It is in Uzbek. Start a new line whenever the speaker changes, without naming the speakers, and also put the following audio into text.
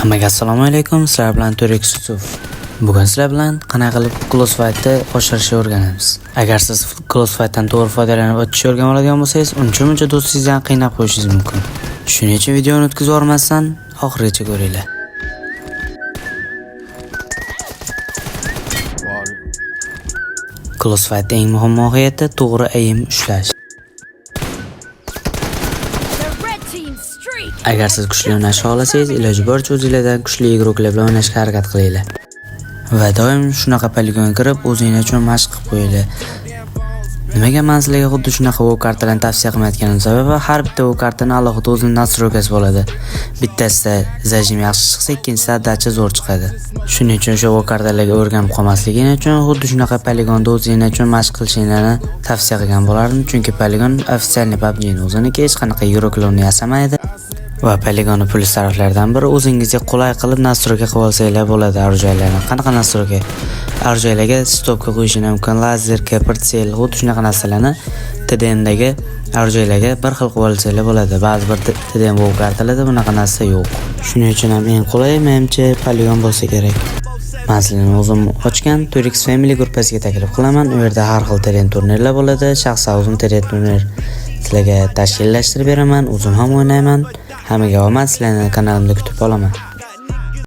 Hammaga assalomu alaykum. Sizlar bilan To'rek Yusuf. Bugun sizlar bilan qanday qilib Closefight'ni oshirishni o'rganamiz. Agar siz Closefight'dan to'g'ri foydalanib o'tishni o'rganib oladigan bo'lsangiz, uncha do'stingizdan qiynab qo'yishingiz mumkin. Shuning uchun videoni o'tkazib yubormasdan oxirigacha ko'ringlar. Closefight'ning eng muhim mohiyati to'g'ri aim ushlash. Agar siz kuchli o'ynashni xohlasangiz, iloji boricha o'zingizlardan kuchli igroklar bilan o'ynashga harakat qilinglar. Va doim shunaqa poligonga kirib, o'zingiz uchun mashq qilib qo'yinglar. Nimaga men sizlarga xuddi shunaqa bu kartalarni tavsiya qilmayotganim sababi, har bitta bu kartaning alohida o'zining nastroykasi bo'ladi. Bittasida zajim yaxshi chiqsa, ikkinchisida dacha zo'r chiqadi. Shuning uchun shu kartalarga o'rganib qolmasliging uchun xuddi shunaqa poligonda o'zingiz uchun mashq qilishinglarni tavsiya qilgan bo'lardim, chunki poligon ofitsialniy PUBG'ning o'ziniki hech qanaqa igroklarni yasamaydi. Va poligonni plyus taraflaridan biri o'zingizga qulay qilib nastroyka qilib olsanglar bo'ladi arjoylarni. Qanaqa nastroyka? Arjoylarga stopga qo'yishing mumkin, lazer, pritsel, xuddi shunaqa narsalarni TDMdagi arjoylarga bir xil qilib olsanglar bo'ladi. Ba'zi bir TDM bu kartalarda bunaqa narsa yo'q. Shuning uchun ham eng qulay menimcha poligon bo'lsa kerak. Masalan, o'zim ochgan Turix Family gruppasiga taklif qilaman. U yerda har xil terren turnirlar bo'ladi. Shaxsan o'zim terren turnir sizlarga tashkillashtirib beraman, o'zim ham o'ynayman. Hammaga omad, sizlarni kanalimda kutib qolaman.